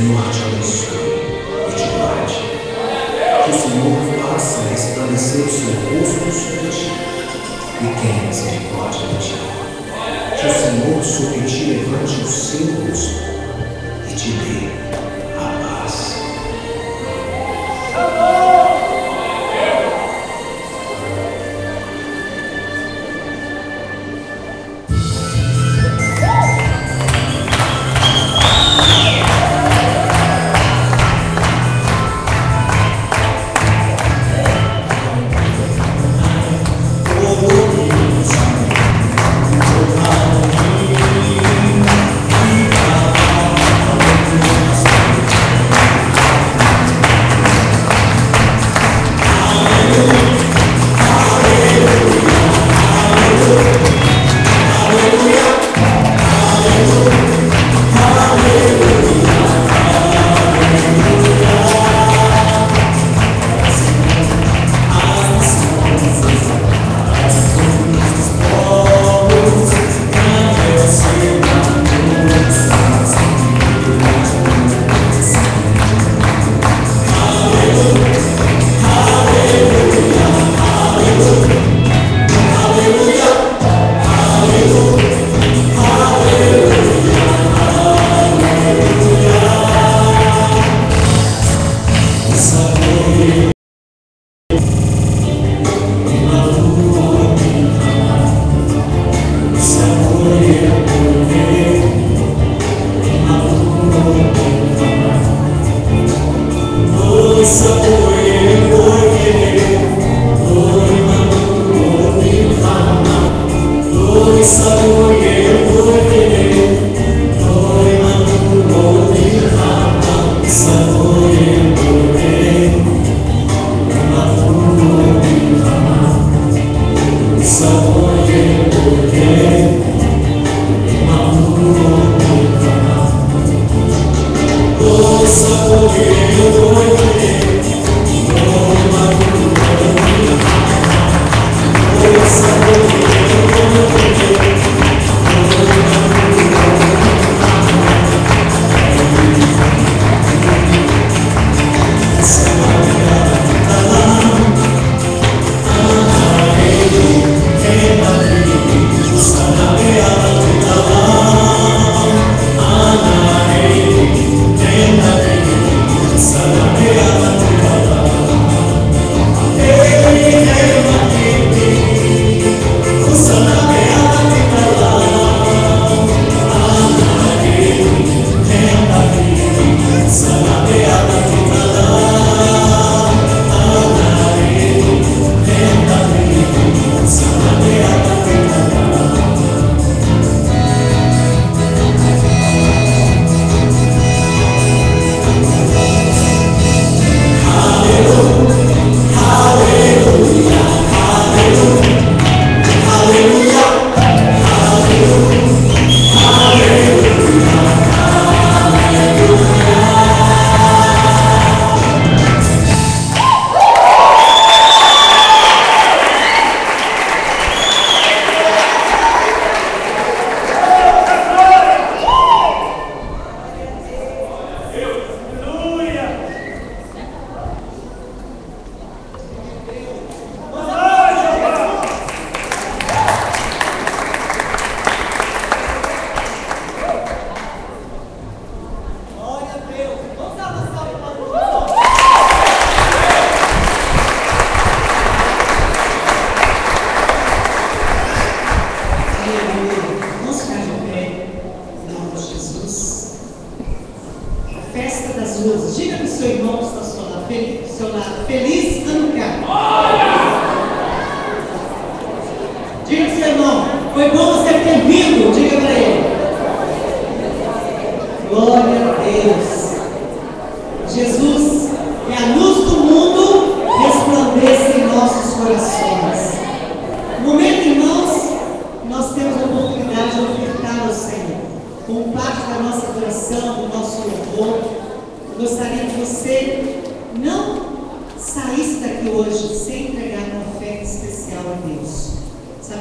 Senhor te abençoe e te guarde. Que o Senhor faça resplandecer o seu rosto sobre ti e tenha misericórdia de ti. Que o Senhor sobre ti levante o seu rosto e te dê a paz.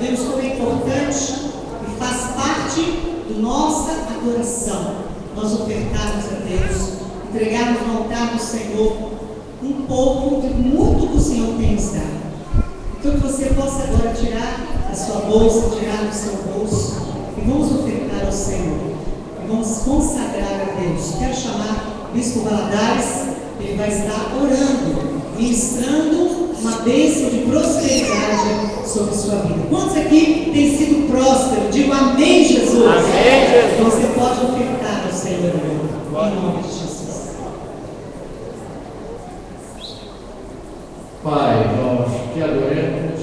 Sabemos como é importante e faz parte da nossa adoração nós ofertarmos a Deus entregarmos no altar do Senhor um pouco de muito que o Senhor tem nos dado. Então que você possa agora tirar a sua bolsa, tirar do seu bolso e vamos ofertar ao Senhor. E vamos consagrar a Deus. Quero chamar o Bispo Valadares, ele vai estar orando, ministrando uma bênção de prosperidade sobre sua vida. Quantos aqui têm sido prósperos? Digo amém, Jesus. Amém, Jesus. Você pode ofertar ao Senhor, em nome de Jesus. Pai, nós te adoramos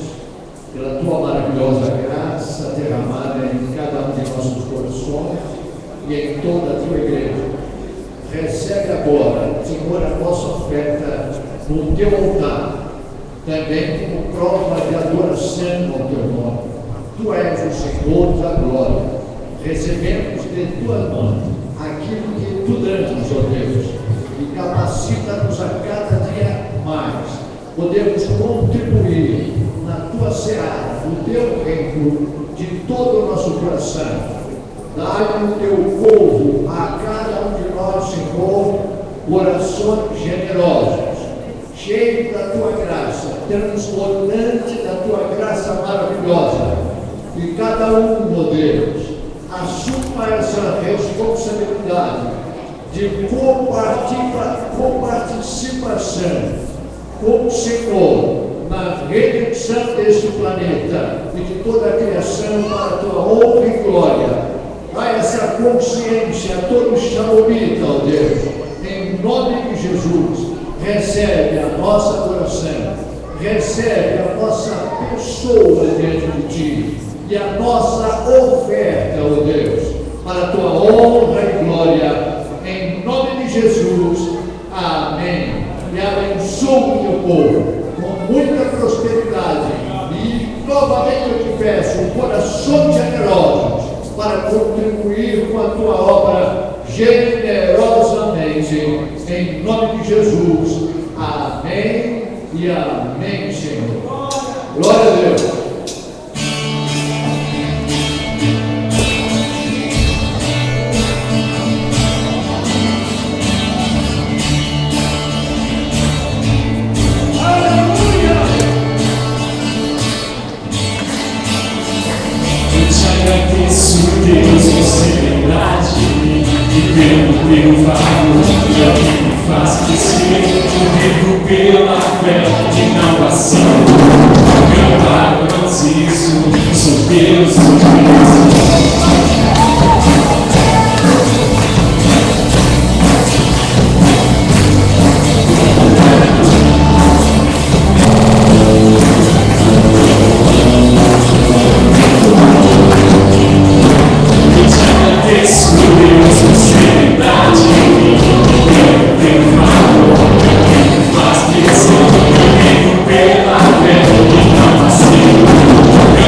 pela tua maravilhosa graça derramada em cada um de nossos corações e em toda a tua igreja. Recebe agora, Senhor, a nossa oferta no teu altar, também como prova de adoração ao teu nome. Tu és o Senhor da glória. Recebemos de tua mão aquilo que tu damos, ó Deus, e capacita-nos a cada dia mais. Podemos contribuir na tua seara, no teu reino, de todo o nosso coração. Dá-lhe o teu povo, a cada um de nós, Senhor, corações generosos, cheios da tua graça, transbordante da tua graça maravilhosa. E cada um, ó Deus, assuma essa responsabilidade de coparticipação com o Senhor na redenção deste planeta e de toda a criação para a tua honra e glória. Dá essa consciência a todo israelita, ó Deus, em nome de Jesus. Recebe a nossa adoração, recebe a nossa pessoa diante de ti e a nossa oferta, ó Deus, para a tua honra e glória, em nome de Jesus. Amém. E abençoe o teu povo com muita prosperidade. E novamente eu te peço corações generosos para contribuir com a tua obra generosamente, em nome de Jesus. Amém e amém, Senhor. Glória a Deus. Deus, você lembrar de mim e pelo teu favor é o que me faz crescer. Eu vivo pela fé e não assim. Cantar não existo, sou Deus do Cristo. Pela fé e não assim.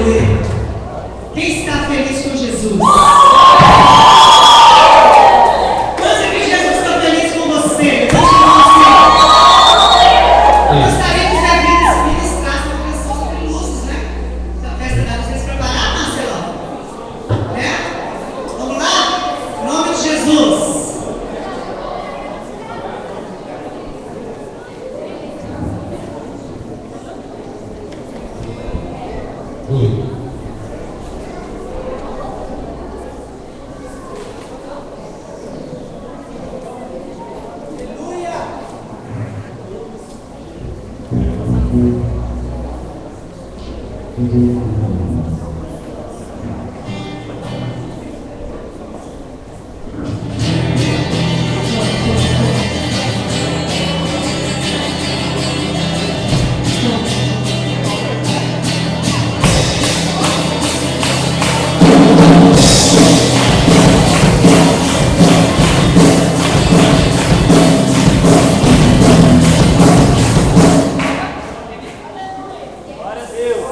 Aleluia. Quem está feliz com Jesus? Quantos que Jesus está feliz com você? Levante a mão assim. Eu gostaria que os amigos ministrassem uma canção sobre luzes, né? Essa festa dá para vocês preparar, Marcelo? Né? Vamos lá? Em nome de Jesus. Glória a Deus.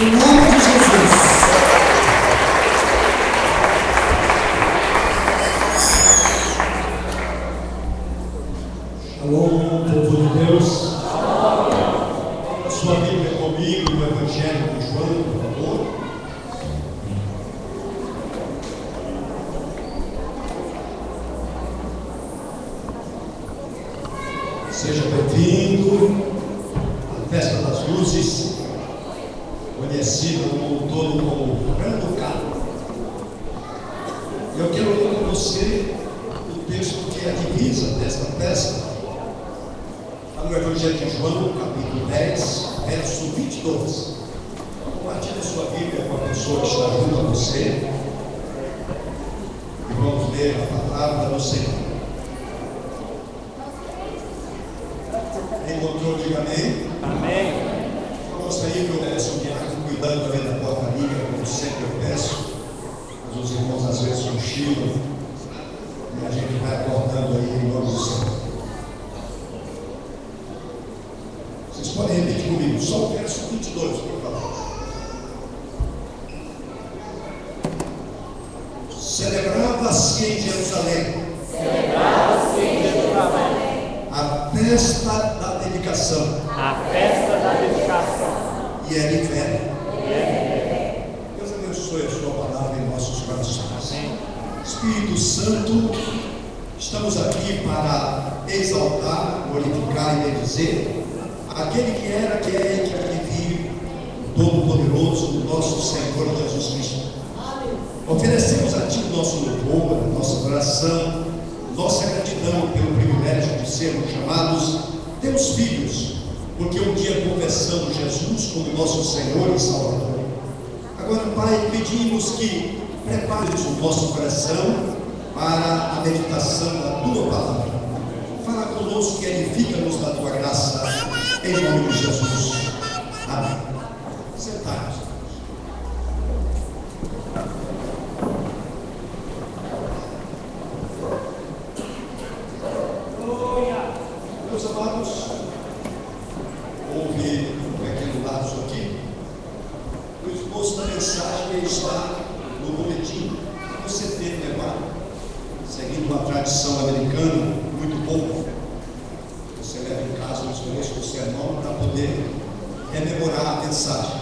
Em nome de Jesus. Shalom, povo de Deus. A sua Bíblia comigo, no Evangelho de João, por favor. Seja bem-vindo à Festa das Luzes, conhecida no mundo todo como Hanukkah. Eu quero ler com você o texto que é a divisa desta festa. No Evangelho de João, capítulo 10, verso 22. Compartilhe sua Bíblia com a pessoa que está junto a você. E vamos ler a palavra do Senhor. Encontrou, diga amém. Amém. Eu gostaria que houvesse um diácono cuidando também da portaria, como sempre eu peço. Mas os irmãos às vezes cochilam e a gente vai acordando aí em nome do Senhor. Vocês podem repetir comigo, só o verso 22, por favor. Celebrava-se em Jerusalém. A festa da dedicação. E era inverno. Deus abençoe a sua palavra em nossos corações. Espírito Santo, estamos aqui para exaltar, glorificar e bendizer aquele que era, que é e que há de vir, o Todo-Poderoso, nosso Senhor Jesus Cristo. Oferecemos a Ti o nosso louvor, a nossa oração, nossa gratidão pelo privilégio de sermos chamados Teus filhos, porque um dia confessamos Jesus como nosso Senhor e Salvador. Agora, Pai, pedimos que prepares o nosso coração para a meditação da Tua palavra. Fala conosco e edifica-nos da Tua graça. Em nome de Jesus. Amém. Sentados. Meus amados, houve um pequeno lapso aqui. O esboço da mensagem está no boletim. Você tem que levar, seguindo uma tradição americana muito boa. Você leva em casa os dois do sermão para poder rememorar a mensagem.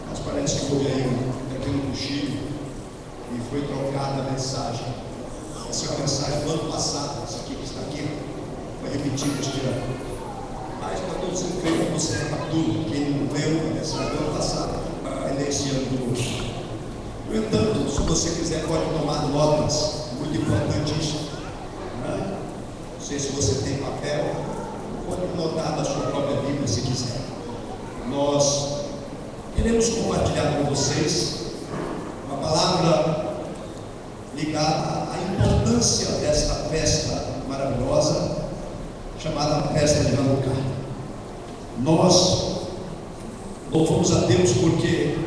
Mas parece que houve aí um pequeno cochilo e foi trocada a mensagem. Essa é a mensagem do ano passado, essa aqui que está aqui, foi repetida este ano. Mas para todos os que você recaptura, quem não leu a mensagem do ano passado, vai ler esse ano de novo. No entanto, se você quiser, pode tomar notas, muito importantíssimo. Não sei se você tem papel. Pode anotar na sua própria Bíblia se quiser. Nós queremos compartilhar com vocês uma palavra ligada à importância desta festa maravilhosa chamada Festa de Hanukkah. Nós louvamos a Deus porque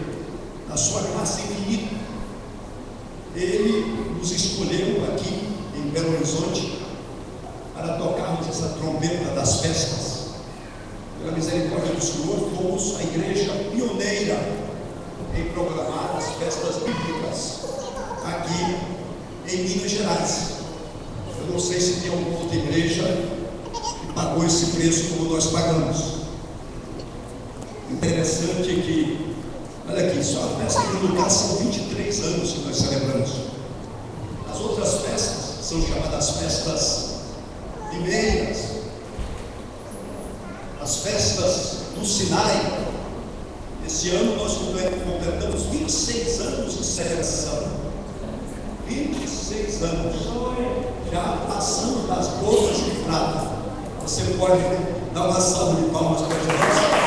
na sua graça infinita Ele nos escolheu aqui em Belo Horizonte para tocarmos essa trombeta das festas. Pela misericórdia do Senhor, fomos a igreja pioneira em programar as festas bíblicas aqui em Minas Gerais. Eu não sei se tem alguma outra igreja que pagou esse preço como nós pagamos. Interessante é que, olha aqui, só a festa de Hanukkah são 23 anos que nós celebramos. As outras festas são chamadas festas primeiras, as festas do Sinai. Esse ano nós completamos 26 anos de celebração. 26 anos. Já passamos das bodas de prata. Você pode dar uma salva de palmas para Jesus.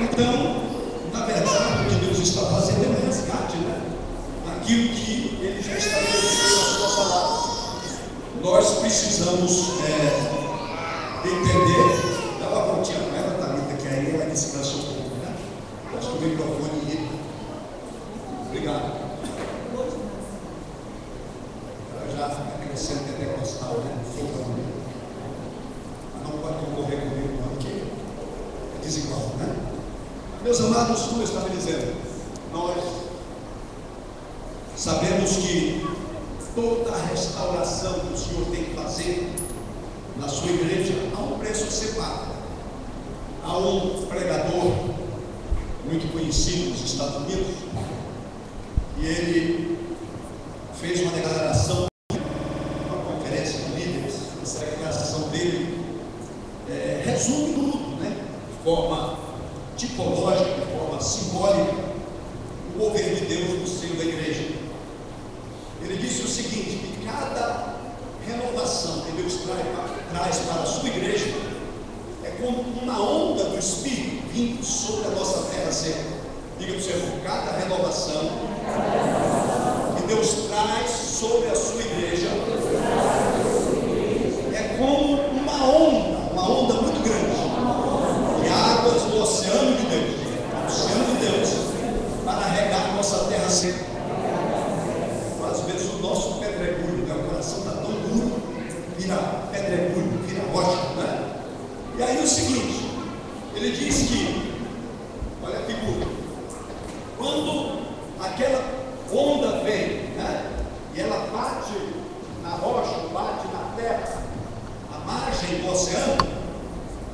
Então, na verdade, o que Deus está fazendo é um resgate, né? Aquilo que Ele já estabeleceu na sua palavra. Nós precisamos entender. Dá uma voltinha com ela, Thalita, que aí ela descansa um pouco, né? Acho que o microfone irrita. Obrigado. Ela já está crescendo pentecostal, né? Meus amados, como eu estava dizendo, nós sabemos que toda a restauração que o Senhor tem que fazer na sua igreja há um preço que você paga. Há um pregador muito conhecido nos Estados Unidos e ele fez uma declaração, uma conferência de líderes. Essa declaração dele resume tudo, né? De forma tipológica, de forma simbólica, o mover de Deus no seio da igreja. Ele disse o seguinte: que cada renovação que Deus traz para a sua igreja é como uma onda do Espírito vindo sobre a nossa terra seca. Diga para o seu irmão: cada renovação que Deus traz sobre a sua igreja é como uma onda muito grande de águas do oceano de Deus, para regar a nossa terra seca. Às vezes o nosso pedregulho, né? O coração está tão duro, vira pedregulho, vira rocha, né? E aí o seguinte, ele diz que, olha a figura, quando aquela onda vem, né? E ela bate na rocha, bate na terra, a margem do oceano,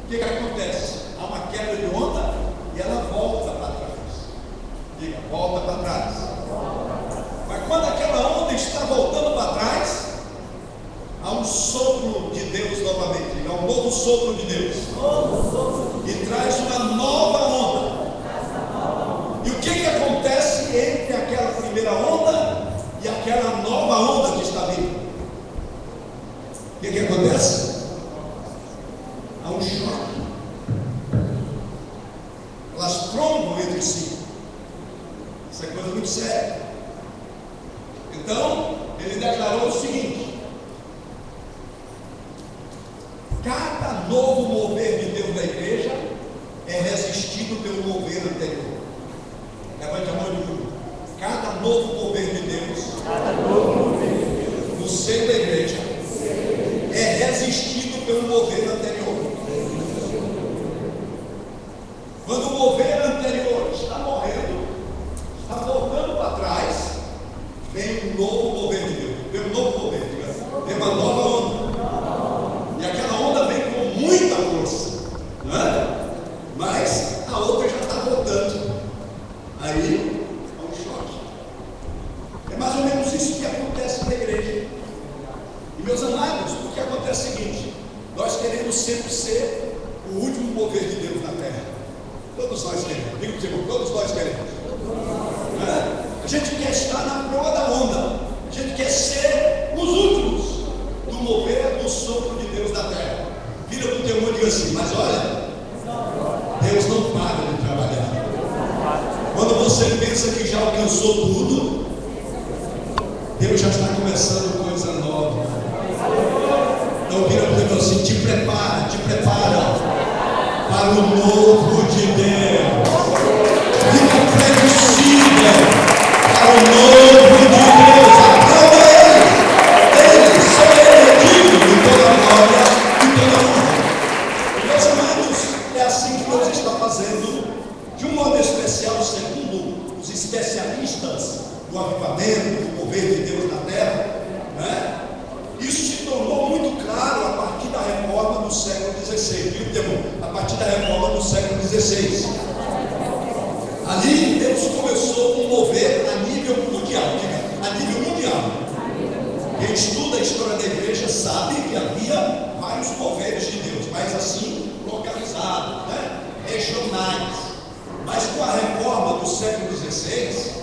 o que acontece? Há uma quebra de onda e ela volta para trás. Diga, volta para trás. Mas quando aquela onda está voltando para trás, há um sopro de Deus novamente, há um novo sopro de Deus, e traz uma nova onda. E o que acontece entre aquela primeira onda e aquela nova onda que está vindo? O que acontece? Há um choque. Elas trombam entre si. Isso é coisa muito séria. Então, ele declarou o seguinte: cada novo mover de Deus da igreja é resistido pelo mover anterior. Levante a mão de novo. Cada novo mover de Deus no seio da igreja é resistido pelo mover anterior. Quando o mover anterior está morrendo, está voltando para trás, vem um novo mover de Deus, vem um novo mover, vem uma nova onda, e aquela onda vem com muita força, não é? Mas a outra já está voltando, aí há um choque. É mais ou menos isso que acontece na igreja. E meus amados, o que acontece é o seguinte: nós queremos sempre ser o último mover de Deus na terra. Todos nós queremos, digo para você, todos nós queremos. A gente quer estar na proa da onda, a gente quer ser os últimos do mover do sopro de Deus na terra. Vira para o teu irmão e diga assim: mas olha, Deus não para de trabalhar. Quando você pensa que já alcançou tudo, Deus já está começando coisa nova. Então vira para o teu irmão assim: te prepara para o novo de Deus. Fica previsível para o novo de Deus. Aplauda ele só ele é digno de toda a glória e toda a honra. Meus amados, é assim que Deus está fazendo, de um modo especial, segundo os especialistas do avivamento, do mover de Deus na terra, né? Isso se tornou muito claro a partir da reforma do século XVI, viu, a partir da reforma do século XVI. Ali Deus começou a mover a nível mundial. Quem estuda a história da igreja sabe que havia vários moveres de Deus, mas assim localizados, né? Regionais. Mas com a reforma do século XVI,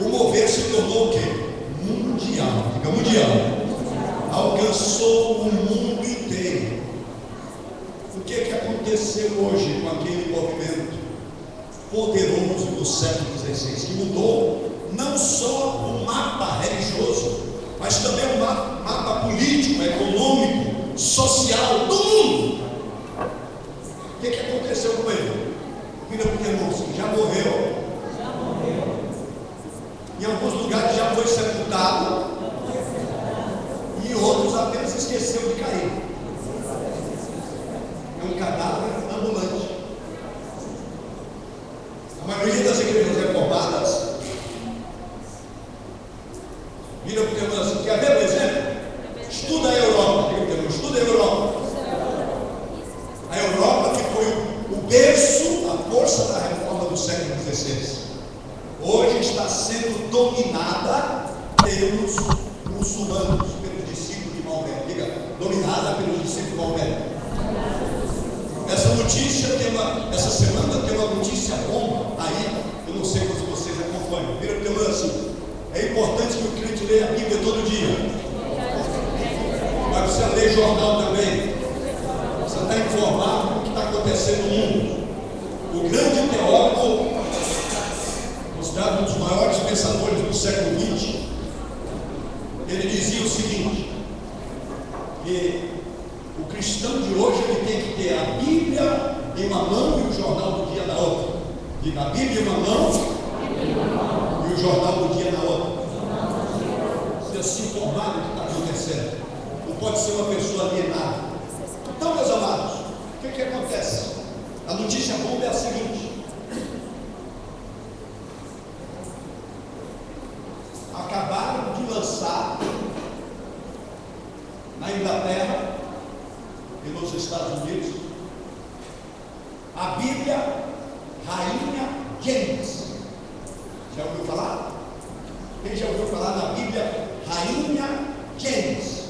o mover se tornou o quê? Mundial. Fica mundial. Alcançou o mundo inteiro. O que aconteceu hoje com aquele movimento poderoso do século XVI, que mudou não só o mapa religioso, mas também o mapa político, econômico, social do mundo? O que aconteceu com ele? Vira para o irmão, já morreu. Em alguns lugares já foi sepultado, e outros apenas esqueceu de cair. É um cadáver ambulante. maioria das igrejas reformadas vira para o teu assim, quer ver o exemplo? Estuda a Europa, estuda a Europa. A Europa que foi o berço, a força da reforma do século XVI, hoje está sendo dominada pelos muçulmanos, pelos discípulos de Maomé. Diga, dominada pelos discípulos de Maomé. Essa semana tem uma notícia bomba aí, eu não sei se vocês acompanham. Vira para o teu assim, é importante que o crente leia a Bíblia todo dia. Mas precisa ler jornal também. Você está informado do que está acontecendo no mundo. O grande teólogo, considerado um dos maiores pensadores do século XX, ele dizia o seguinte: que o cristão de hoje ele tem que ter a Bíblia em uma mão e o jornal do dia na outra. Diga, a Bíblia em uma mão e o jornal do dia na outra. Você se informar do que está acontecendo. Não pode ser uma pessoa alienada. Então, meus amados, o que acontece? A notícia bomba é a seguinte: acabaram de lançar na Inglaterra e nos Estados Unidos a Bíblia Rainha James. Já ouviu falar? Quem já ouviu falar na Bíblia Rainha James?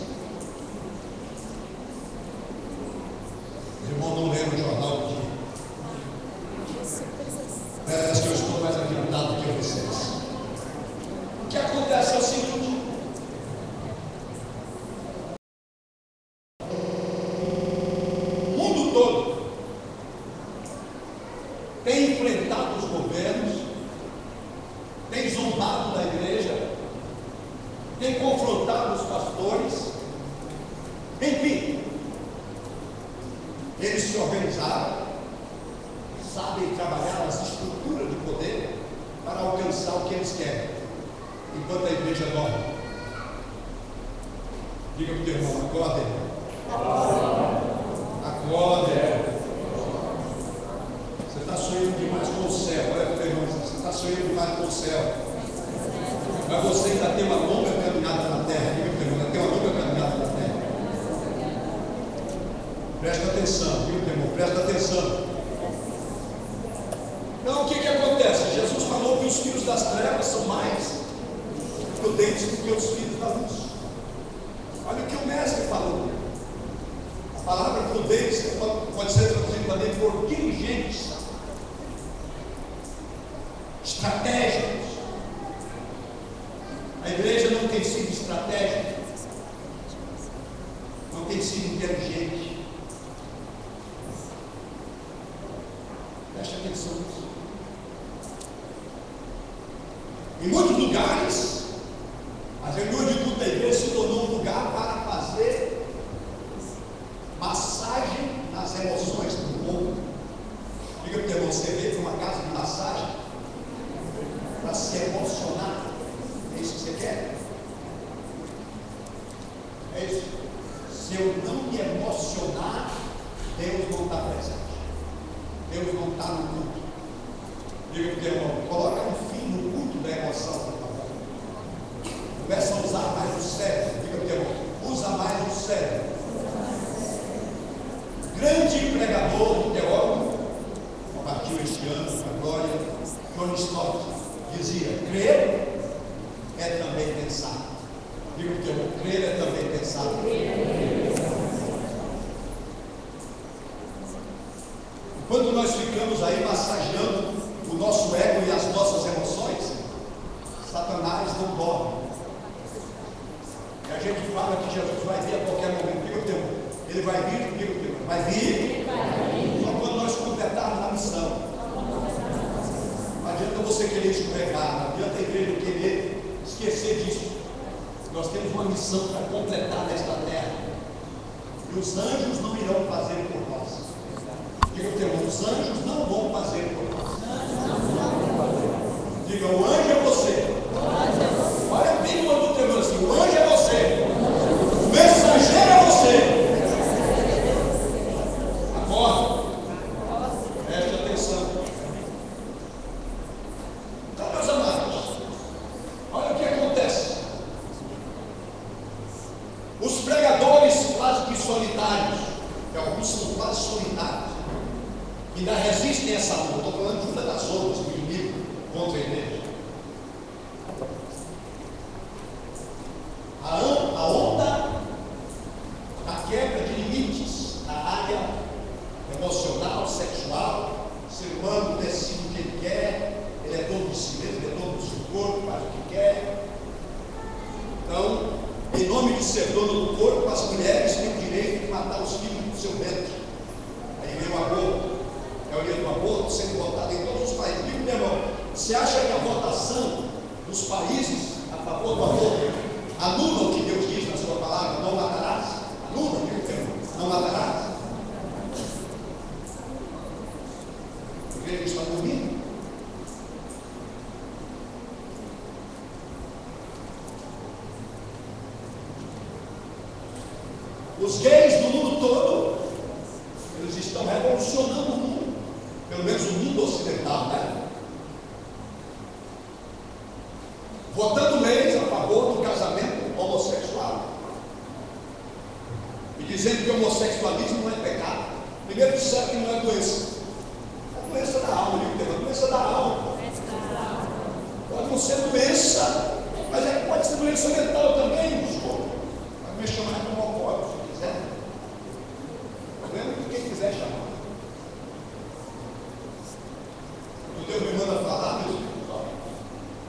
Os irmãos não leram o jornal do dia. Parece que eu estou mais adiantado que vocês. O que acontece é o seguinte: o mundo todo tem enfrentado os governos, tem zombado da igreja, tem confrontado os pastores, enfim, eles se organizaram, sabem trabalhar as estruturas de poder para alcançar o que eles querem, enquanto a igreja dorme. Diga para o teu irmão, acorde. Acorde. Você está sonhando demais com o céu. Olha para o teu irmão, você está sonhando demais com o céu. Mas você ainda tem uma longa caminhada na terra. Diga para o teu irmão, ainda tem uma longa caminhada na terra. Presta atenção, viu, teu irmão? Presta atenção. Então, o que acontece? Jesus falou que os filhos das trevas são mais prudentes do que os filhos da luz. Olha o que o mestre falou. A palavra prudência pode ser traduzida também por diligentes, estratégicos. A igreja não tem sido estratégica, não tem sido inteligente. Preste atenção nisso. Em muitos lugares, as reuniões de culto da igreja se tornou um lugar para fazer massagem nas emoções do povo. Diga para o teu irmão, você veio para uma casa de massagem para se emocionar. É isso que você quer? É isso. Se eu não me emocionar, Deus não está presente. Deus não está no culto. Diga para o teu irmão, coloca um fim no culto da emoção, por favor. Começa a usar mais o cérebro. Diga para o teu irmão, usa mais o cérebro. Grande pregador e teólogo, partiu este ano, a glória, John Stott, dizia: crer é também pensar. Diga para o teu irmão, crer é também pensar. Quando nós ficamos aí massageando o nosso ego e as nossas emoções, Satanás não dorme. E a gente fala que Jesus vai vir a qualquer momento. Diga o teu, ele vai vir, diga o teu, vai vir. Só quando nós completarmos a missão. Não adianta você querer escorregar, não adianta a igreja querer esquecer disso. Nós temos uma missão para completar nesta terra. E os anjos não irão fazer por nós. Diga o teu irmão, os anjos não vão fazer por nós. Diga, o anjo é você. Olha bem o outro teu irmão assim, o anjo é você. O mensageiro é você. Acorda. Preste atenção. ainda resistem a essa onda. Estou falando de uma das ondas do inimigo contra a igreja. A onda da quebra de limites na área emocional, sexual. O ser humano decide o que ele quer, ele é dono de si mesmo, ele é dono do seu corpo, faz o que quer. Então, em nome de ser dono do corpo, as mulheres têm o direito de matar os filhos do seu ventre. Aí vem o aborto, é o dia do aborto sendo votado em todos os países. Digo, meu irmão, você acha que a votação dos países a favor do aborto anula o que Deus diz na sua palavra? Não matarás? Anula, não matarás? A igreja está dormindo. Os gays do mundo todo, eles estão revolucionando o mundo, pelo menos o mundo ocidental, né? Votando leis a favor do casamento homossexual e dizendo que o homossexualismo não é pecado. Primeiro disseram que não é doença. É doença da alma, é doença da alma. Pode não ser doença, mas pode ser doença mental também, desculpa. Pode me chamar de homofóbico. Problema de quem quiser chamar. Quando Deus me manda falar, meus filhos, não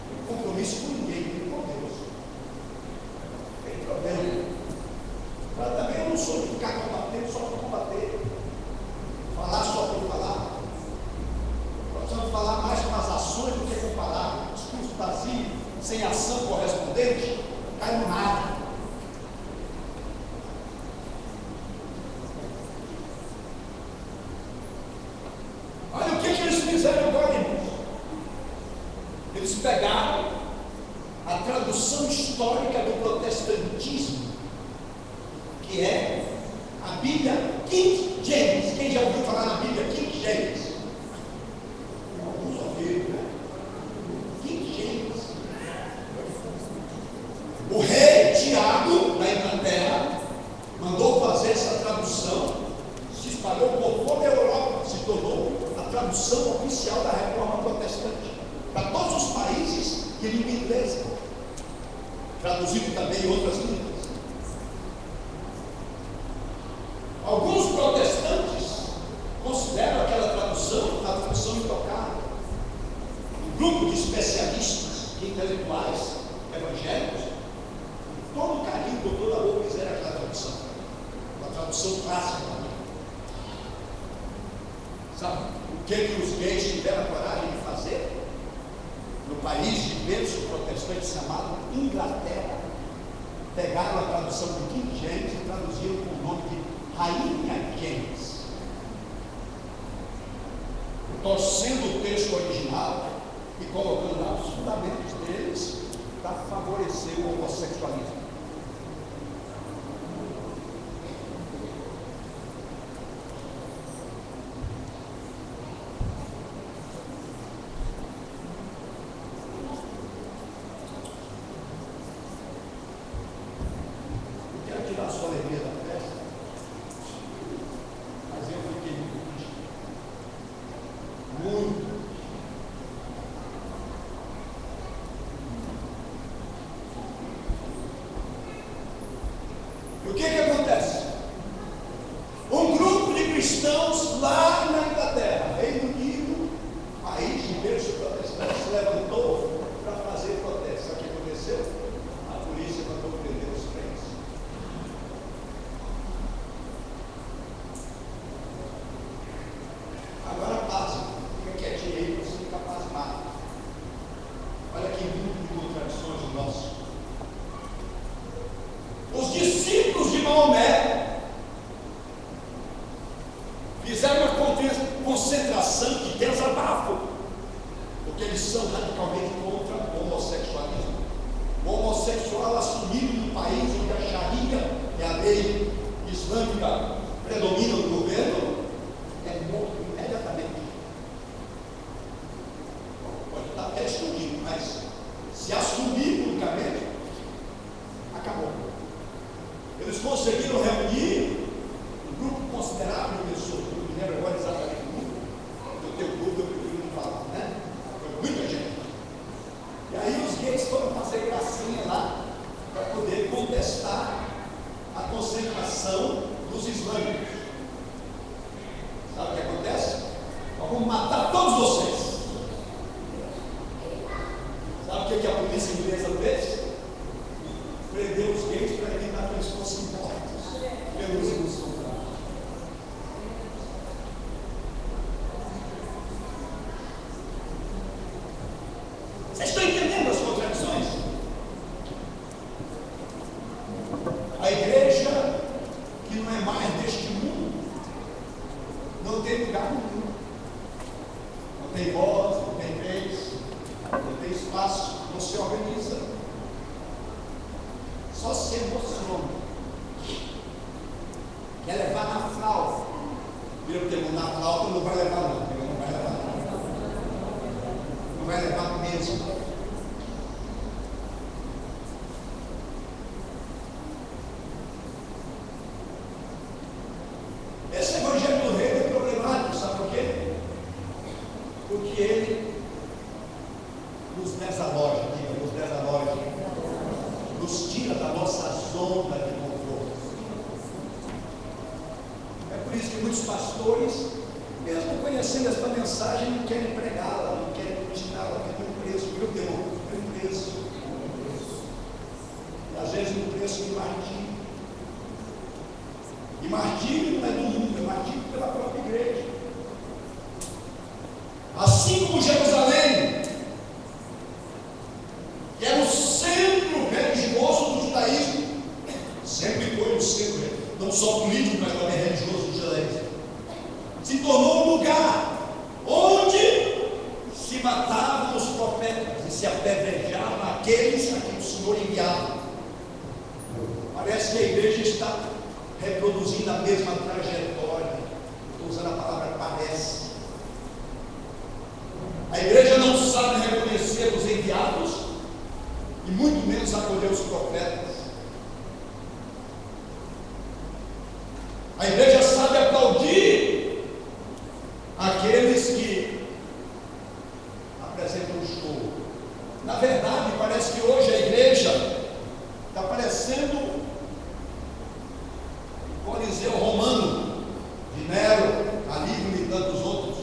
tem compromisso com ninguém, nem com Deus. Não tem problema. Mas também eu não sou de ficar combatendo só para combater, falar só por falar. Nós precisamos falar mais com as ações do que com palavras. Discurso vazio, sem ação correspondente, cai no nada. Eles pegaram a tradução histórica do protestantismo, que é a Bíblia King James. Quem já ouviu falar na Bíblia King James? Alguns ouviram, né? King James. O rei Tiago, da Inglaterra, mandou fazer essa tradução, se espalhou por toda a Europa, se tornou a tradução oficial da Reforma Protestante. Para todos os países de língua inglesa, traduzido também em outras línguas. Alguns protestantes consideram aquela tradução a tradução intocável. Um grupo de especialistas, de intelectuais, evangélicos, com todo carinho, com todo amor, fizeram aquela tradução, uma tradução clássica da Bíblia. Sabe o que os gays tiveram a coragem de fazer? No país de berço protestante chamado Inglaterra, pegaram a tradução de King James e traduziram com o nome de Rainha James, torcendo o texto original e colocando lá os fundamentos deles para favorecer o homossexualismo. Tirar a sua alegria da festa, mas eu fiquei muito. E o que acontece? Um grupo de cristãos lá na Inglaterra, Reino Unido, país de berço protestante, se levantou para fazer protesto. Sabe o que aconteceu? A polícia mandou prender os crentes. Agora passa, fica quietinho aí, você fica pasmado. Olha que grupo de contradições o nosso. Os discípulos de Maomé fizeram uma concentração de desabafo, porque eles são radicalmente contra o homossexualismo. O homossexual assumido no país onde a Sharia, que é a lei islâmica, predomina no governo, é morto imediatamente. Pode estar até escondido, mas se assumir publicamente, acabou. Eles conseguiram reunir um grupo considerável de pessoas, não me lembro agora exatamente o número, vamos matar todos vocês. Sabe o que a polícia inglesa fez? Prendeu os gays para evitar que eles fossem mortos pelos muçulmanos. Vocês estão entendendo as contradições? A igreja, que não é mais deste mundo, não tem lugar no mundo. Não tem voz, não tem vez, não tem espaço, não se organiza. Só se emociona. Quer levar na flauta. Viram que na flauta não vai levar não. Não vai levar não. Não vai levar mesmo. Esse evangelho do reino é problemático, sabe por quê? Porque ele nos desaloja, nos tira da nossa zona de conforto. É por isso que muitos pastores, mesmo conhecendo esta mensagem, não querem pregá-la, não querem ensiná-la, porque tem um preço, viu, irmão? Tem um preço. E às vezes um preço de martírio. E martírio não é do mundo, é martírio pela própria igreja. Assim como Jerusalém, que era o centro religioso do judaísmo, sempre foi o centro, não só político, mas também religioso do judaísmo, se tornou um lugar onde se matavam os profetas e se apedrejavam aqueles a quem o Senhor enviava. Parece que a igreja está reproduzindo a mesma trajetória. Estou usando a palavra parece. A igreja não sabe reconhecer os enviados e muito menos acolher os profetas. A igreja sabe aplaudir aqueles que apresentam o show. Na verdade, parece que hoje a igreja está parecendo o Coliseu Romano de Nero, Calígula e tantos outros.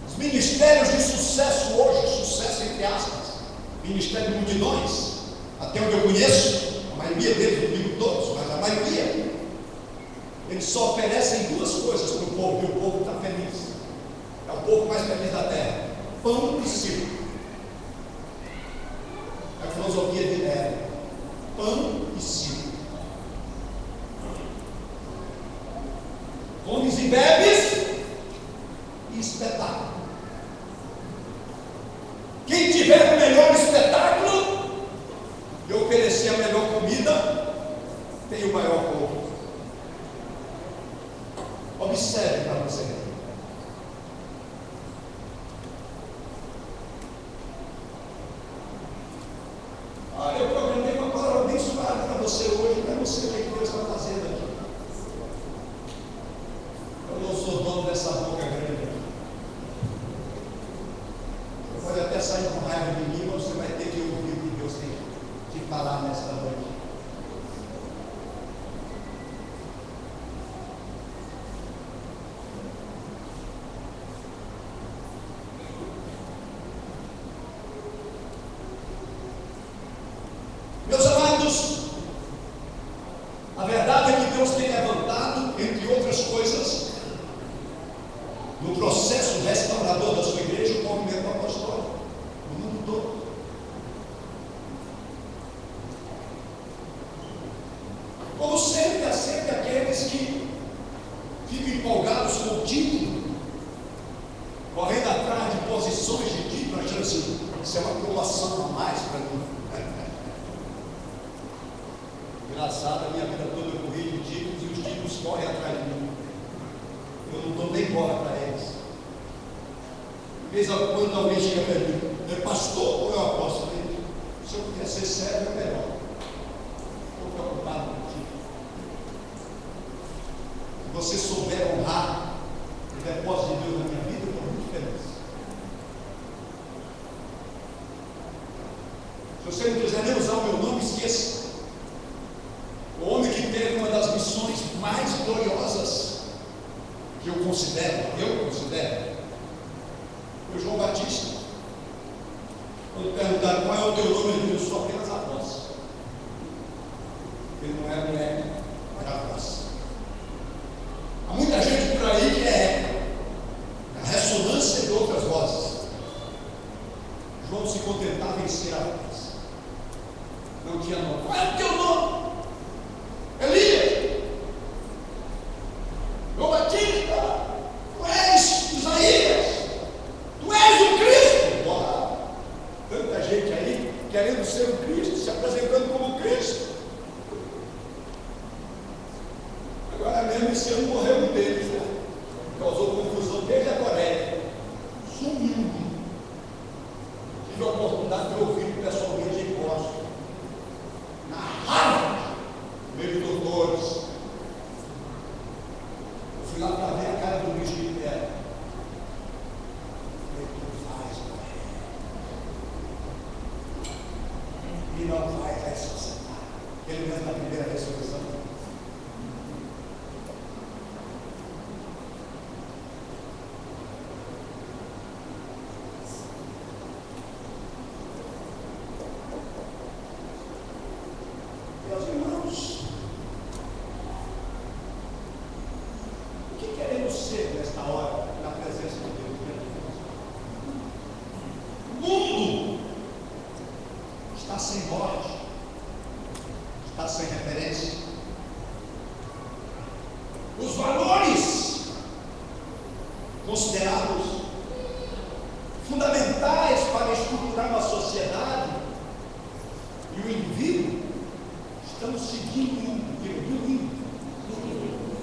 Os ministérios de sucesso hoje, sucesso entre aspas, ministério de multidões, até onde eu conheço, a maioria deles, não digo todos, mas a maioria, eles só oferecem duas coisas para o povo, e o povo está feliz. É o povo mais feliz da terra: pão e circo. É a filosofia de Nero: pão e circo. Comes e bebes e espetáculo. Quem tiver o melhor espetáculo e oferecer a melhor comida, tem o maior povo. Observe para você. Olha, eu programei uma palavra abençoada para você hoje, para você ver o que Deus está fazendo aqui. Eu não sou dono dessa boca grande. Você pode até sair com raiva de mim, mas você vai ter que ouvir o que Deus tem que falar nesta noite. Meus amados, a verdade é que Deus tem levantado, entre outras coisas, no processo restaurador da sua igreja, o movimento apostólico, no mundo todo. Como sempre, há sempre aqueles que ficam empolgados com o título, correndo atrás de posições de título, achando assim: isso é uma promoção a mais para mim. Engraçado, a minha vida toda eu corri de títulos e os títulos correm atrás de mim. Eu não dou nem bola para eles. De vez em quando alguém chega para mim: é pastor ou é apóstolo? Se eu puder ser sério, é melhor. Estou preocupado contigo. Se você souber honrar o depósito de Deus na minha vida, eu estou muito feliz. Se você não quiser nem usar o meu nome, esqueça. O homem que teve uma das missões mais gloriosas que eu considero, foi João Batista. Quando perguntaram qual é o teu nome, ele disse: eu sou apenas a voz. Ele não era mulher, era a voz. Há muita gente por aí que é a ressonância de outras vozes. João se contentava em ser a voz. Não tinha nome. Qual é o teu nome? Elias. João Batista. Tu és Isaías. Tu és o Cristo. Bora. Tanta gente aí querendo ser o Cristo, se apresentando como Cristo. Agora mesmo esse ano morreu um deles, né? Causou confusão desde a Coreia. Sumiu. Tive a oportunidade de ouvir pessoalmente em Boston, na Harvard, no meio de doutores. Eu fui lá para ver a cara do bicho de pé. O que tu faz, e não vai ressuscitar. Pelo menos na primeira ressurreição. Meus irmãos, o que queremos ser nesta hora, na presença de Deus? O mundo está sem norte, está sem referência. Os valores considerados fundamentais para estruturar uma sociedade e o indivíduo estamos seguindo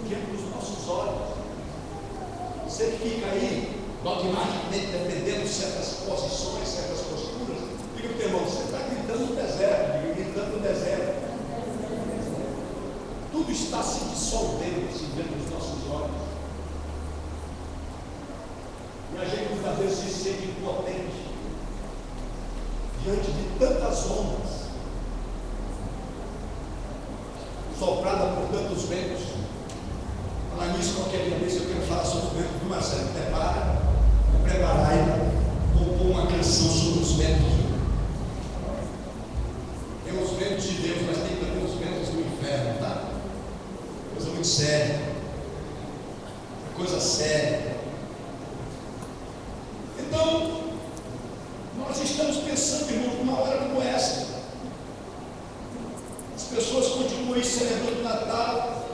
diante dos nossos olhos. Você que fica aí dogmaticamente defendendo certas posições, certas posturas, diga para o irmão: você está gritando no deserto, gritando no deserto. Tudo está se dissolvendo assim, diante dos nossos olhos. E a gente muitas vezes se sente impotente diante de tantas ondas soprada por tantos ventos. Falar nisso, qualquer dia desse eu quero falar sobre o vento do Marcelo. Preparar e compor uma canção sobre os ventos. Tem os ventos de Deus, mas tem também os ventos do inferno, tá? Coisa muito séria. Coisa séria. Então, nós estamos pensando, irmão, numa hora como essa. As pessoas continuam aí celebrando o Natal.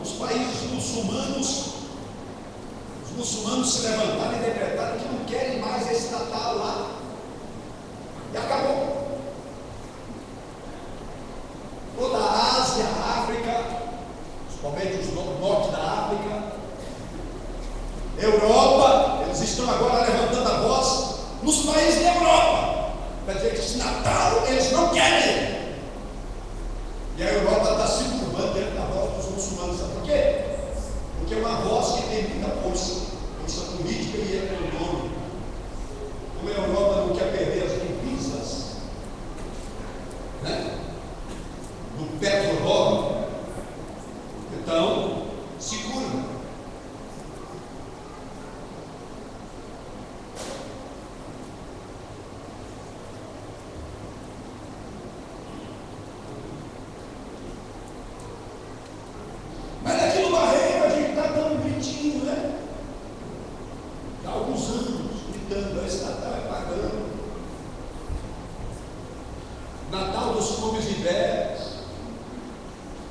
Os países muçulmanos, os muçulmanos se levantaram e decretaram que não querem mais esse Natal lá. E acabou. Toda a Ásia, a África, principalmente o norte da África, Europa, eles estão agora levantando a voz nos países da Europa para dizer que esse Natal eles não querem. E a Europa está se curvando dentro da voz dos muçulmanos. Sabe por quê? Porque é uma voz que tem muita força política e econômica. Como a Europa não quer perder as divisas, né, do petróleo, então se curva.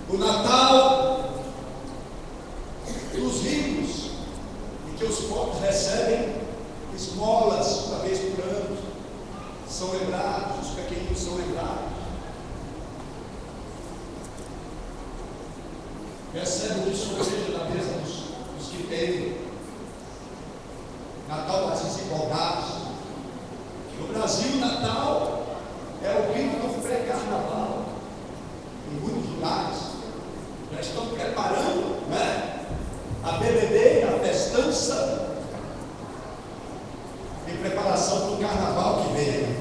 O Natal dos ricos, em que os pobres recebem esmolas uma vez por ano, são lembrados, os pequeninos são lembrados, recebem de sobremesa na mesa dos que têm. Natal das desigualdades. No Brasil, Natal é o grito do pré-carnaval. Em muitos lugares já estão preparando, né, a bebedeira, a festança, em preparação para o carnaval que vem.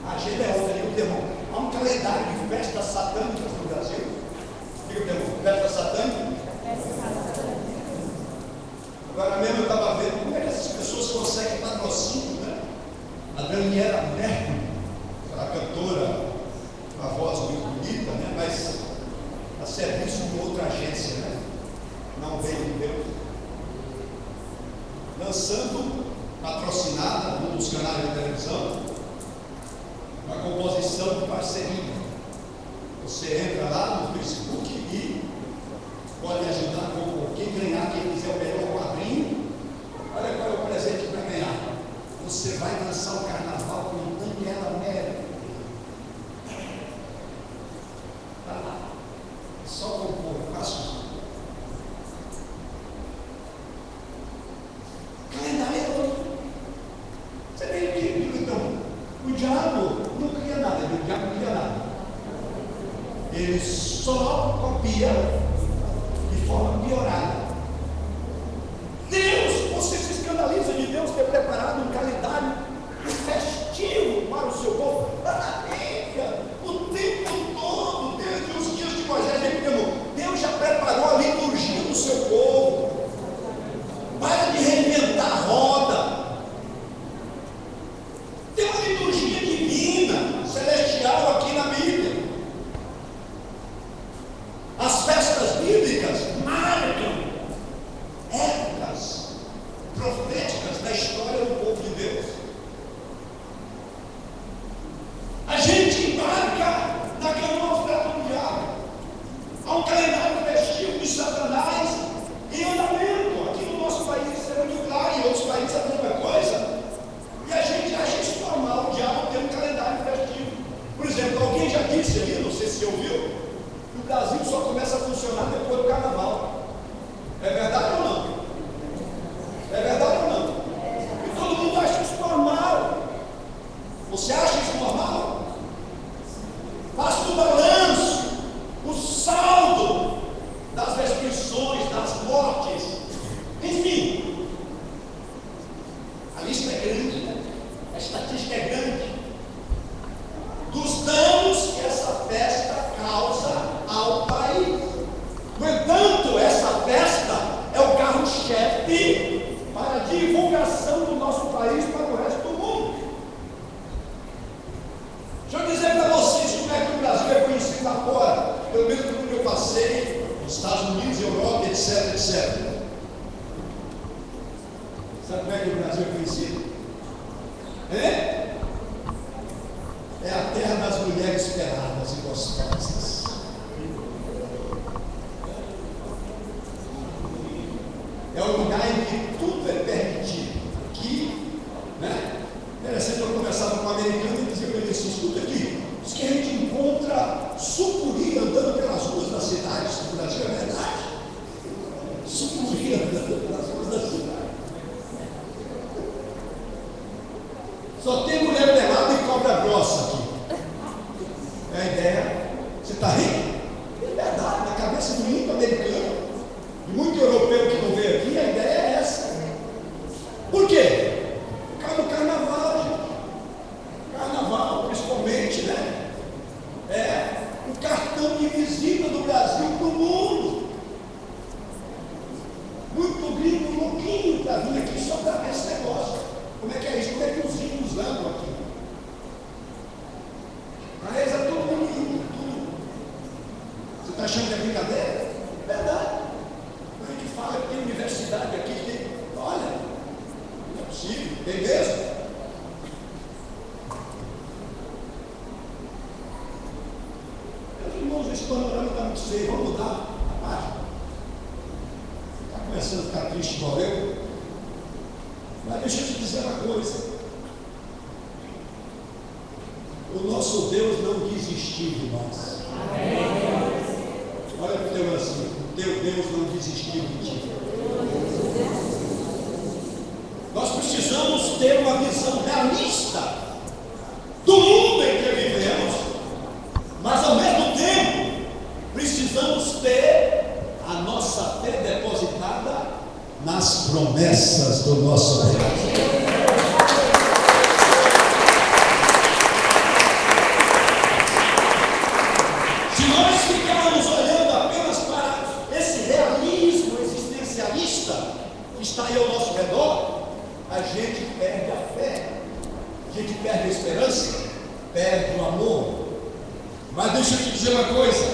A agenda é outra, digo, irmão. Há um calendário de festas satânicas no Brasil. Digo, irmão, festa satânica? serviço de outra agência, né? Não veio de Deus. Lançando, patrocinada num dos canais de televisão, uma composição de parceria. Você entra lá no Facebook e pode ajudar com quem ganhar, quem fizer o melhor quadrinho. Olha qual é o presente para ganhar. Você vai dançar o carnaval com Daniela Mercury. Está lá. É só compor, fácil. Calendário. Você vê que, então, o diabo não cria nada, o diabo não cria nada. Ele só copia de forma piorada. Deus, você se escandaliza de Deus ter preparado um calendário festivo para o seu povo. O tempo todo, desde os dias de Moisés, Deus já preparou a liturgia do seu povo. Para de reinventar a roda. Tem uma liturgia divina, celestial aqui na Bíblia. As festas bíblicas marcam épocas proféticas da história do povo de Deus. A gente embarca na canoa oferta do diabo. Há um calendário festivo de Satanás em andamento. Aqui no nosso país isso é muito claro, em outros países é a mesma coisa. E a gente acha isso normal, o diabo tem um calendário festivo. Por exemplo, alguém já disse ali, não sei se você ouviu, que o Brasil só começa a funcionar depois do carnaval. É verdade ou não? É verdade ou não? E todo mundo acha isso normal. Você acha isso normal? Faça o balanço, o saldo das restrições, das mortes, enfim. A lista é grande, né? A estatística é grande. Dos danos que essa festa causa ao país. No entanto, essa festa é o carro-chefe para a divulgação do nosso país para o resto do mundo. Deixa eu dizer para vocês como é que o Brasil é conhecido lá fora, pelo menos tudo que eu passei, nos Estados Unidos, Europa, etc, etc. Sabe como é que o Brasil é conhecido? É a terra das mulheres esperadas e gostosas. É o lugar em que tudo é permitido. Aqui, né? Interessante, eu conversava com um americano e dizia para ele assim: escuta aqui, diz que a gente encontra sucuri andando pelas ruas das cidades do Brasil, é verdade? Sucuri andando pelas ruas da cidade. Só tem mulher pelada e cobra grossa aqui. É a ideia. Você está rindo? É verdade, na cabeça de muito americano, de muito europeu que não veio aqui, a ideia é essa. Por quê? Por causa do carnaval, gente. Carnaval, principalmente, né? É o cartão de visita do Brasil para o mundo. Muito gringo louquinho está vindo aqui só para ver esse negócio. Como é que é isso? Como é que os índios andam aqui? Para eles é tudo bonito, tudo. Você está achando que é brincadeira? É verdade. A gente fala que tem universidade aqui, tem. Olha, não é possível, tem mesmo. Meus irmãos, esse panorama está muito feio, vamos mudar a página. Está começando a ficar triste igual eu. Mas deixa eu te dizer uma coisa. O nosso Deus não desistiu de nós. Olha para o teu assim, o teu Deus não desistiu de ti. Nós precisamos ter uma visão realista do mundo em que vivemos, mas ao mesmo tempo precisamos ter a nossa fé depositada nas promessas do nosso Deus. Se nós ficarmos olhando apenas para esse realismo existencialista que está aí ao nosso redor, a gente perde a fé, a gente perde a esperança, perde o amor. Mas deixa eu te dizer uma coisa: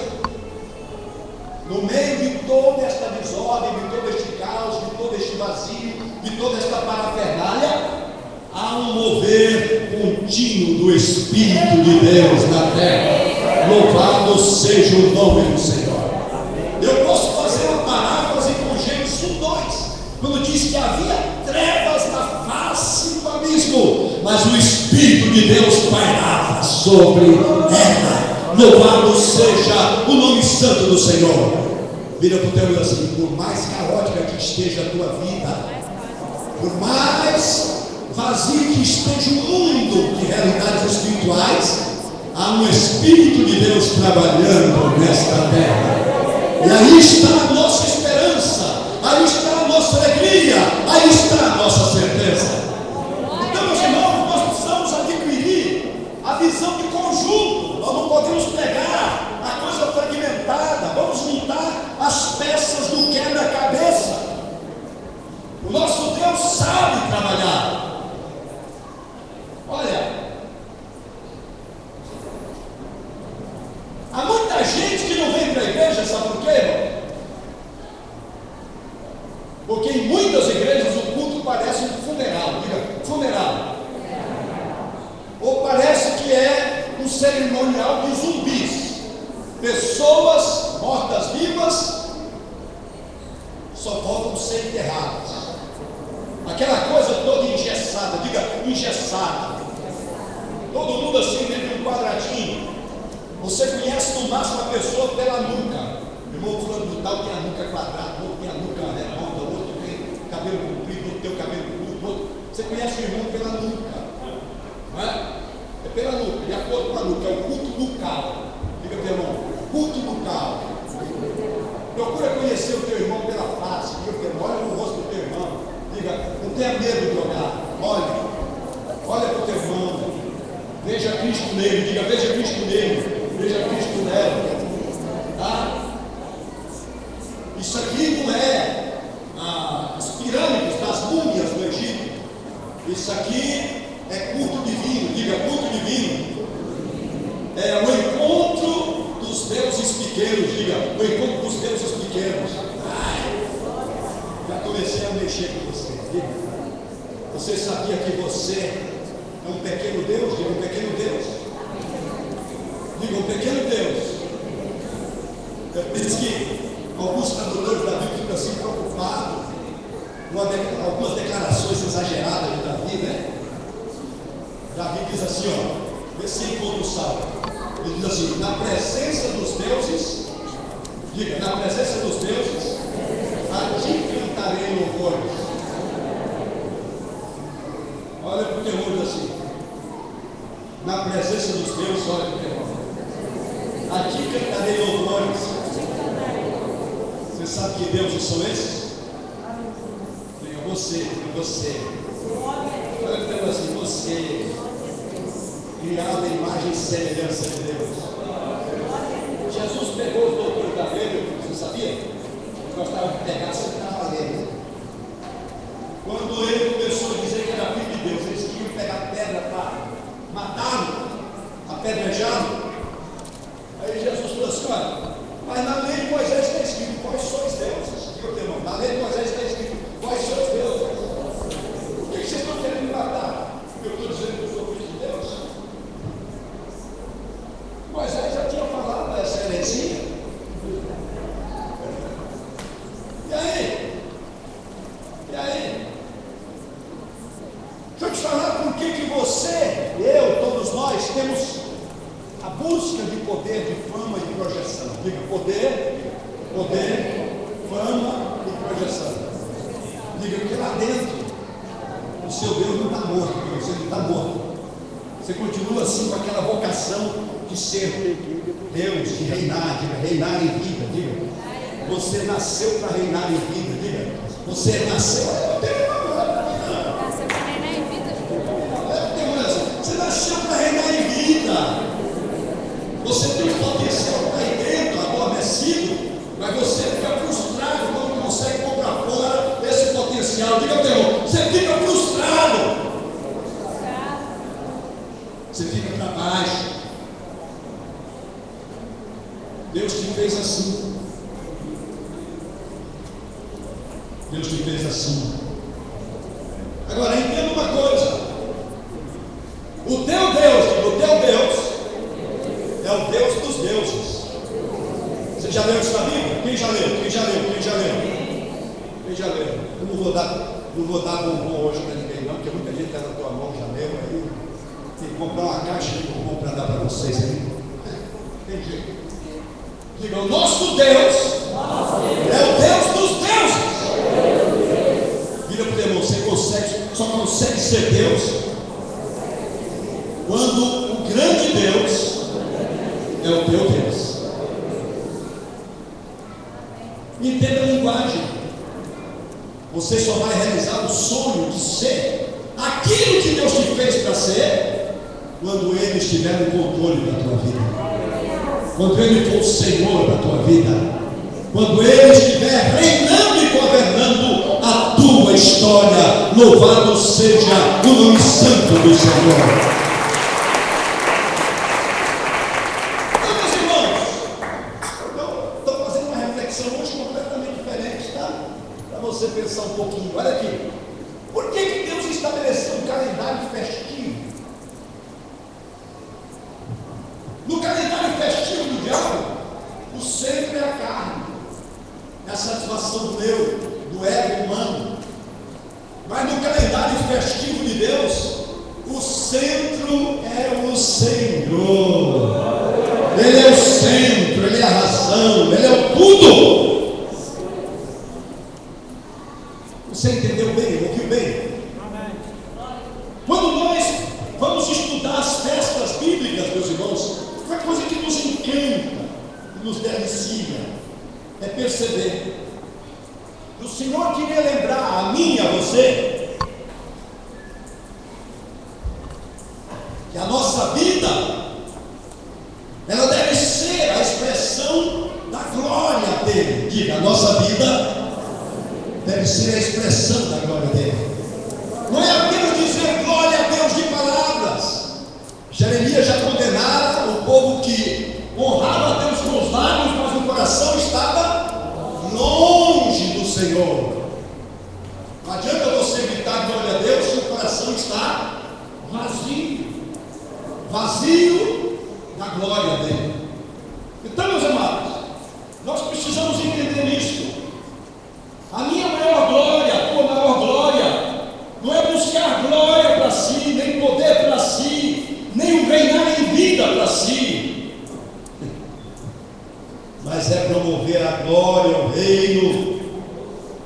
no meio de toda esta desordem, de todo este caos, de todo este vazio, de toda esta parafernália, há um mover contínuo do Espírito de Deus na terra. Louvado seja o nome do Senhor. Eu posso fazer uma paráfrase com Gênesis 1:2, quando diz que havia trevas na face do abismo, mas o Espírito de Deus pairava sobre ela. Louvado seja o nome santo do Senhor. Vira para o teu assim: por mais caótica que esteja a tua vida, por mais vazio que esteja o mundo de realidades espirituais, há um Espírito de Deus trabalhando nesta terra. E aí está a nossa esperança, aí está a nossa alegria, aí está a nossa certeza. Então, meus irmãos, nós precisamos adquirir a visão de conjunto. Nós não podemos pegar a coisa fragmentada, vamos juntar as peças do quebra-cabeça. O nosso Deus sabe trabalhar. Olha, há muita gente que não vem para a igreja, sabe por quê, irmão? Porque em muitas igrejas o culto parece um funeral, diga, funeral. Ou parece que é um cerimonial de zumbis. Pessoas mortas-vivas só voltam a ser enterradas. Aquela coisa toda engessada, diga, engessada. Todo mundo assim dentro de um quadradinho. Você conhece no máximo a pessoa pela nuca. Irmão fulano do tal tem a nuca quadrada, outro tem a nuca redonda, outro tem cabelo comprido, outro tem o cabelo curto, outro. Você conhece o irmão pela nuca, não é? É pela nuca, de acordo com a nuca, é o culto nucal. Diga para o irmão, culto nucal. Procura conhecer o teu irmão pela face. Diga para o irmão, olha no rosto do teu irmão. Diga, não tenha medo de olhar. Olha para o teu irmão. Veja Cristo nele. Diga, veja Cristo nele. Veja Cristo nela. Tá? Isso aqui não é as pirâmides das múmias do Egito. Isso aqui é culto divino. Diga, culto divino. É o encontro dos deuses pequenos. Diga, o encontro dos deuses pequenos. Já comecei a mexer com você. Diga, você sabia que você é um pequeno Deus? Diga, um pequeno Deus. Diga, um pequeno Deus. Diz que alguns tradutores da Bíblia ficam assim preocupados com algumas declarações exageradas de Davi, né? Davi diz assim, ó, versículo do Salmo. Ele diz assim: na presença dos deuses, diga, na presença dos deuses, a ti cantarei louvores. Olha para o teu olho assim. Na presença dos deuses, olha para o teu olho. A ti cantarei louvores. Você sabe que deuses são esses? Diga, você. Olha para o teu olho assim, você, criado em imagem e semelhança de Deus. Jesus pegou os doutores da Bíblia, você sabia? Gostava de pegar, sempre estava lendo. Quando ele começou a dizer que era filho de Deus, eles tinham que pegar pedra para matá-lo, apedrejá-lo. Aí Jesus falou assim: olha, mas na lei de Moisés está escrito: vós sois deuses. Diga o teu irmão, na lei de Moisés está escrito: vós sois deuses. Por que vocês estão querendo me matar? Porque eu estou dizendo que eu sou filho de Deus. Moisés já tinha falado essa heresia. E aí? Deixa eu te falar por que você, eu, todos nós temos a busca de poder, de fama e de projeção. Diga, poder, fama e projeção. Diga, porque lá dentro o seu Deus não está morto, você não está morto. Você continua assim com aquela vocação de ser Deus, de reinar, diga, reinar em vida, diga. Você nasceu para reinar em vida, diga. Você nasceu para reinar em vida. Você nasceu para reinar em vida. Você tem um potencial para aí dentro, adormecido, mas você fica frustrado quando não consegue pôr para fora esse potencial. Diga, meu irmão, você fica frustrado. Você fica para baixo. Deus te fez assim. Deus te fez assim. Agora, entenda uma coisa: o teu Deus é o Deus dos deuses. Você já leu isso na Bíblia? Quem já leu? Eu não vou dar bombom hoje para ninguém não, porque muita gente está na tua mão, já leu, aí tem que comprar uma caixa de bombom para dar para vocês aí. Tem jeito. Diga, o nosso Deus é o Deus dos deuses. Vira para o irmão, você só consegue ser Deus quando o grande Deus é o teu Deus. Entenda a linguagem. Você só vai realizar o sonho de ser aquilo que Deus te fez para ser quando Ele estiver no controle da tua vida, quando Ele for o Senhor da tua vida, quando Ele estiver reinando e governando a tua história. Louvado seja o nome santo do Senhor. Você pensar um pouquinho, olha aqui, por que Deus estabeleceu um calendário festivo? No calendário festivo do diabo, o centro é a carne, é a satisfação do eu, do ego humano. Mas no calendário festivo de Deus, o centro é o Senhor. Ele é o centro, Ele é a razão, Ele é o tudo. Você entendeu bem? Ouviu bem? Quando nós vamos estudar as festas bíblicas, meus irmãos, uma coisa que nos encanta, que nos delicia, é perceber que o Senhor queria lembrar a mim e a você que a nossa vida, ela deve ser a expressão da glória dele. Diga, a nossa vida deve ser a expressão da glória dele. Não é apenas dizer glória a Deus de palavras. Jeremias já condenara o povo que honrava a Deus com os lábios, mas o coração estava longe do Senhor. Não adianta você gritar glória a Deus se o coração está vazio da glória dele. Então, meus amados, nós precisamos entender isso. A minha maior glória, a tua maior glória, não é buscar glória para si, nem poder para si, nem o reinar em vida para si, mas é promover a glória, o reino,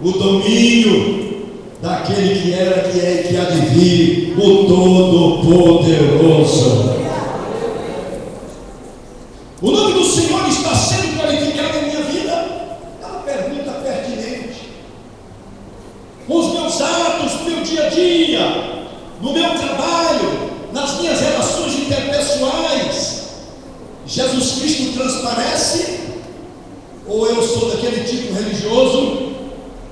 o domínio daquele que era, que é e que há de vir, o Todo-Poderoso. O nome do Senhor está sendo glorificado em minha vida? É uma pergunta pertinente. Com os meus atos, no meu dia a dia, no meu trabalho, nas minhas relações interpessoais, Jesus Cristo transparece? Ou eu sou daquele tipo religioso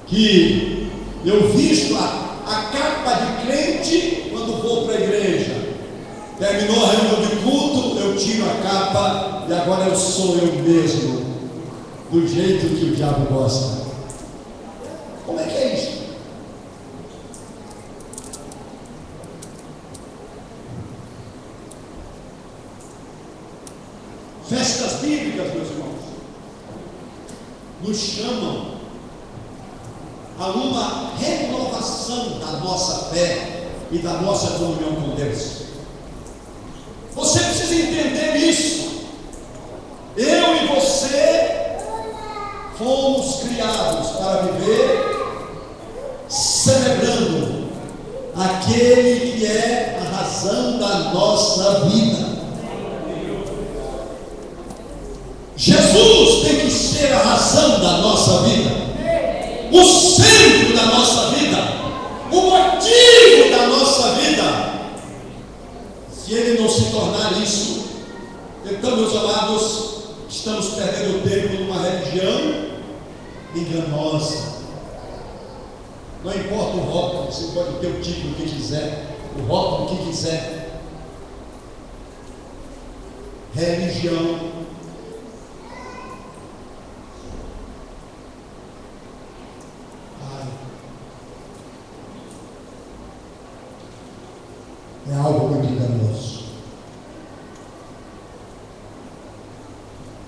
que eu visto a capa de crente quando vou para a igreja? Terminou a reunião de culto, eu tiro a capa e agora eu sou eu mesmo, do jeito que o diabo gosta. Como é que é isso? Festas bíblicas, meus irmãos, nos chamam a uma renovação da nossa fé e da nossa comunhão com Deus. Você precisa entender isso. Eu e você fomos criados para viver celebrando aquele que é a razão da nossa vida. Jesus tem que ser a razão da nossa vida, o centro da nossa vida, o motivo da nossa vida. Se ele não se tornar isso, então, meus amados, estamos perdendo tempo numa religião enganosa. Não importa o rótulo, você pode ter o título que quiser, o rótulo que quiser. Religião é algo muito enganoso.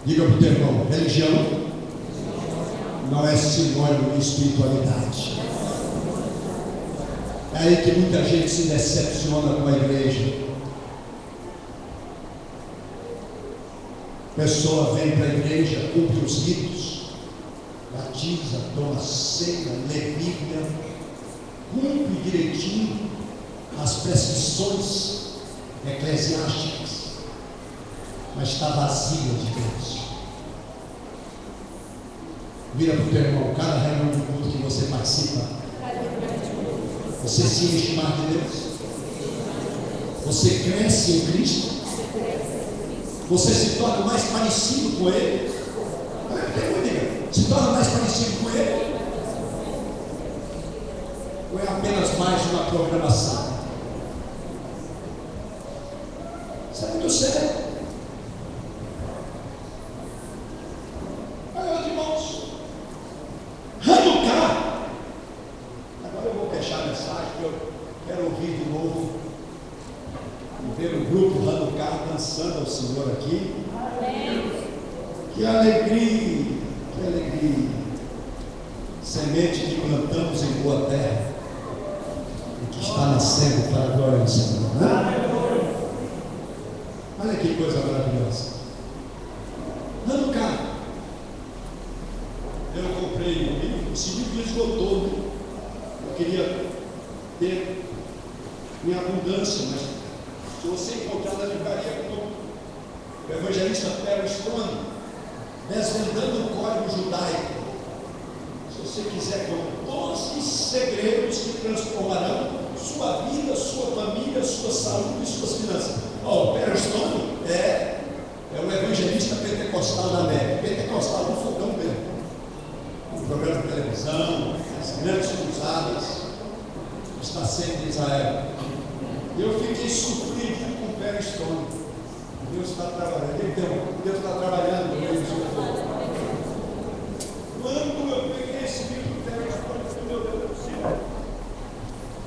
Diga para o teu irmão: religião não é sinônimo de espiritualidade. É aí que muita gente se decepciona com a igreja. A pessoa vem para a igreja, cumpre os ritos, batiza, toma ceia, lê Bíblia, cumpre direitinho as prescrições eclesiásticas, mas está vazia de Deus. Vira para o teu irmão: cada reunião de culto que você participa, você se enche mais de Deus? Você cresce em Cristo? Você se torna mais parecido com Ele? Se torna mais parecido com Ele? Ou é apenas mais uma programação? Isso é muito sério. Olha, meus irmãos, Hanukkah. Agora eu vou fechar a mensagem, porque eu quero ouvir de novo e ver o grupo Hanukkah dançando ao Senhor aqui. Que alegria, que alegria. Semente que plantamos em boa terra e que está nascendo para a glória do Senhor, né? Olha que coisa maravilhosa. Hanukkah. Eu comprei um livro, esse livro esgotou, né? Eu queria ter em abundância, mas se você encontrar na livraria como o evangelista Perry Stone, desvendando o código judaico, se você quiser, com 12 segredos que transformarão sua vida, sua família, sua saúde e suas finanças. O Perry Stone é o evangelista pentecostal da América, pentecostal do fogão mesmo. Um programa de televisão, as grandes cruzadas, está sempre em Israel. Eu fiquei surpreendido com o Perry Stone. Deus está trabalhando, Deus está trabalhando no meio do quando eu peguei esse livro do Perry Stone, eu falei: meu Deus do céu,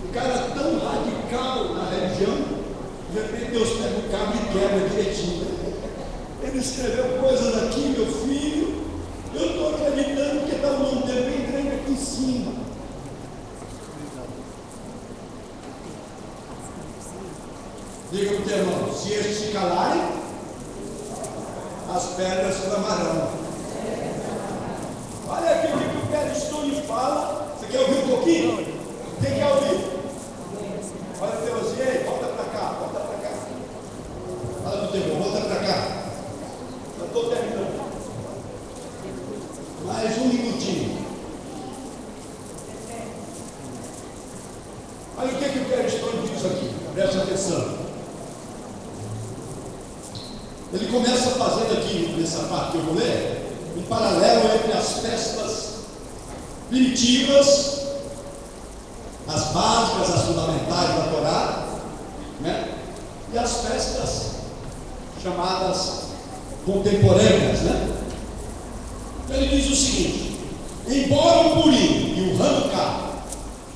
o cara tão radical na religião, de repente Deus pega o cabo e quebra direitinho. Ele escreveu coisas aqui, meu filho, eu estou acreditando que está o nome dele bem grande aqui em cima. Diga para o teu irmão: se eles se calarem, as pedras clamarão. Olha aqui o que o Perry Stone fala. Você quer ouvir um pouquinho? Quem quer ouvir? Olha o teu assim, ei, volta para cá, volta para cá. Fala para o teu irmão: volta para cá. Eu estou terminando. Mais um minutinho. Olha o que o Perry Stone diz aqui. Presta atenção. Ele começa fazendo aqui, nessa parte que eu vou ler, um paralelo entre as festas primitivas, as básicas, as fundamentais da Torá, né? E as festas chamadas contemporâneas, né? Ele diz o seguinte: embora o Purim e o Hanukkah,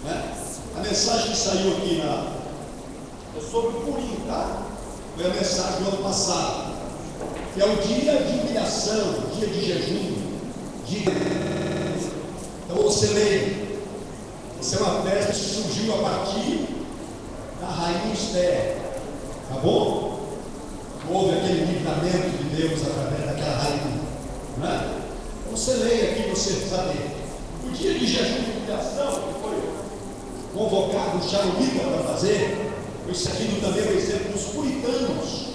né? A mensagem que saiu aqui é sobre o Purim, tá? Foi a mensagem do ano passado, que é o dia de humilhação, dia de jejum, Então você lê, isso é uma festa que surgiu a partir da rainha Esther, tá bom? Houve aquele livramento de Deus através daquela rainha, né? Então você lê aqui, você sabe. O dia de jejum de humilhação que foi convocado o Charolita para fazer, foi seguindo também o exemplo dos puritanos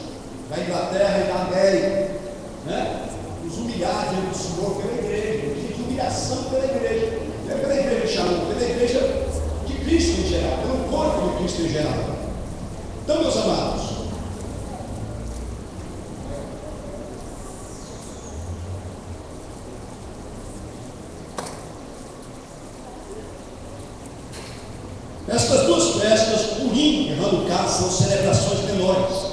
da Inglaterra e da América, né? Os humilhados diante do Senhor pela igreja, o dia de humilhação pela igreja, não é pela igreja de Shalom, pela igreja de Cristo em geral, pelo corpo de Cristo em geral. Então, meus amados, estas duas festas, Purim e Hanukkah, são celebrações menores,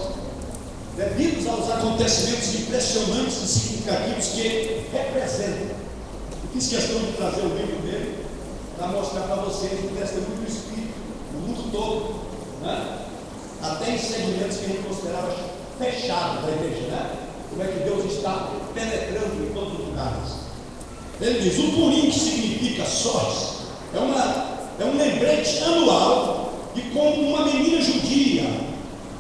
devidos aos acontecimentos impressionantes e significativos que representam. Eu fiz questão de trazer o livro dele para mostrar para vocês o testemunho do Espírito, no mundo todo, né? até em segmentos que a gente considerava fechados da igreja, né? Como é que Deus está penetrando em todos os lugares. Ele diz: o Purim, que significa sós, é um lembrete anual de como uma menina judia,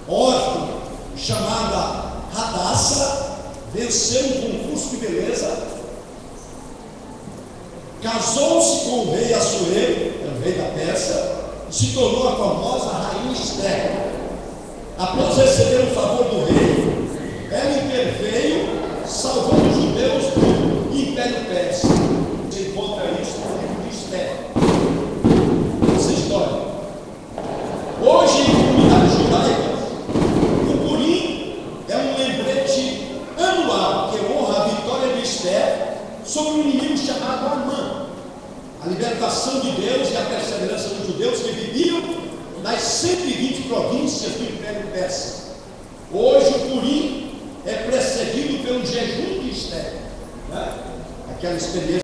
órfã, chamada Hadassah, venceu um concurso de beleza, casou-se com o rei Assuero, o rei da Pérsia, e se tornou a famosa rainha Esther. Após receber o favor do rei, ela interveio, salvando os judeus do Império Persa. Você encontra isso no livro de Esther. Essa história. Hoje, em comunidades judaicas, o Purim é um lembrete anual que honra a vitória de Esther sobre um inimigo chamado Amã, a libertação de Deus e a perseverança dos judeus que viviam nas 120 províncias do Império Persa. Hoje o Purim é precedido pelo jejum de Esther, né? Aquela experiência